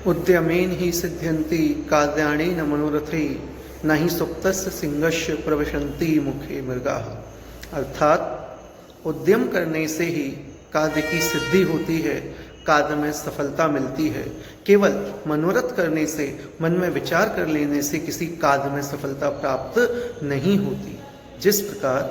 उद्यमेन ही सिद्ध्यन्ति कार्याणि न मनोरथे न ही सुप्तस्य सिंहस्य प्रविशन्ति मुखे मृगाः। अर्थात उद्यम करने से ही कार्य की सिद्धि होती है, कार्य में सफलता मिलती है। केवल मनोरथ करने से, मन में विचार कर लेने से किसी कार्य में सफलता प्राप्त नहीं होती। जिस प्रकार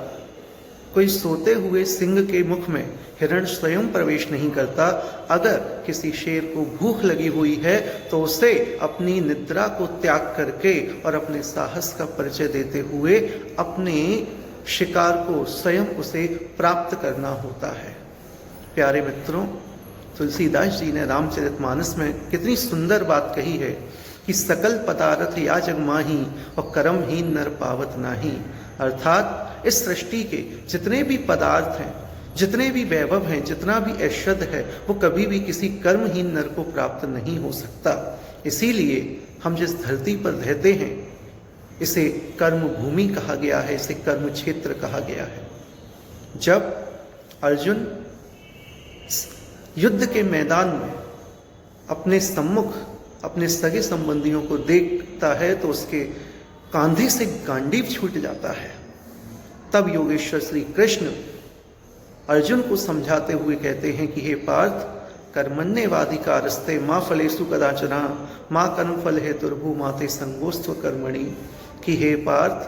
कोई सोते हुए सिंह के मुख में हिरण स्वयं प्रवेश नहीं करता, अगर किसी शेर को भूख लगी हुई है तो उसे अपनी निद्रा को त्याग करके और अपने साहस का परिचय देते हुए अपने शिकार को स्वयं उसे प्राप्त करना होता है। प्यारे मित्रों, तुलसीदास जी ने रामचरितमानस में कितनी सुंदर बात कही है कि सकल पदार्थ या जग माही और कर्महीन नर पावत नाही। अर्थात इस सृष्टि के जितने भी पदार्थ हैं, जितने भी वैभव हैं, जितना भी ऐश्वर्य है, वो कभी भी किसी कर्महीन नर को प्राप्त नहीं हो सकता। इसीलिए हम जिस धरती पर रहते हैं इसे कर्म भूमि कहा गया है, इसे कर्म क्षेत्र कहा गया है। जब अर्जुन युद्ध के मैदान में अपने सम्मुख अपने सगे संबंधियों को देखता है तो उसके कांधे से गांडीव छूट जाता है। तब योगेश्वर श्री कृष्ण अर्जुन को समझाते हुए कहते हैं कि हे पार्थ, कर्मण्येवाधिकारस्ते मां फलेषु कदाचन मां कर्मफल हेतुर्भुः मा ते संगोस्त्व कर्मणि। कि हे पार्थ,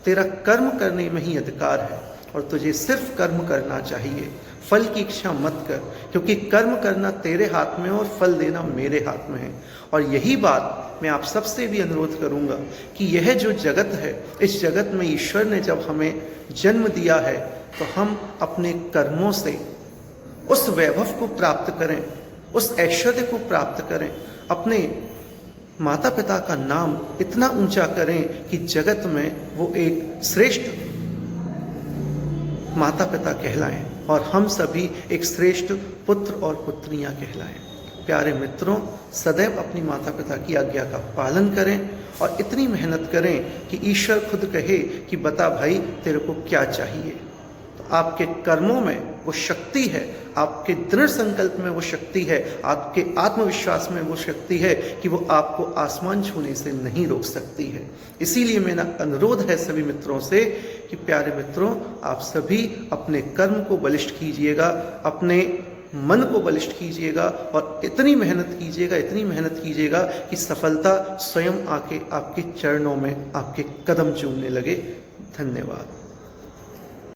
तेरा कर्म करने में ही अधिकार है और तुझे सिर्फ कर्म करना चाहिए, फल की इच्छा मत कर, क्योंकि कर्म करना तेरे हाथ में और फल देना मेरे हाथ में है। और यही बात मैं आप सबसे भी अनुरोध करूंगा कि यह जो जगत है, इस जगत में ईश्वर ने जब हमें जन्म दिया है तो हम अपने कर्मों से उस वैभव को प्राप्त करें, उस ऐश्वर्य को प्राप्त करें, अपने माता पिता का नाम इतना ऊंचा करें कि जगत में वो एक श्रेष्ठ माता पिता कहलाएं और हम सभी एक श्रेष्ठ पुत्र और पुत्रियां कहलाएं। प्यारे मित्रों, सदैव अपनी माता पिता की आज्ञा का पालन करें और इतनी मेहनत करें कि ईश्वर खुद कहे कि बता भाई तेरे को क्या चाहिए। तो आपके कर्मों में वो शक्ति है, आपके दृढ़ संकल्प में वो शक्ति है, आपके आत्मविश्वास में वो शक्ति है कि वो आपको आसमान छूने से नहीं रोक सकती है। इसीलिए मेरा अनुरोध है सभी मित्रों से कि प्यारे मित्रों, आप सभी अपने कर्म को बलिष्ठ कीजिएगा, अपने मन को बलिष्ठ कीजिएगा और इतनी मेहनत कीजिएगा कि सफलता स्वयं आके आपके चरणों में आपके कदम चूमने लगे। धन्यवाद।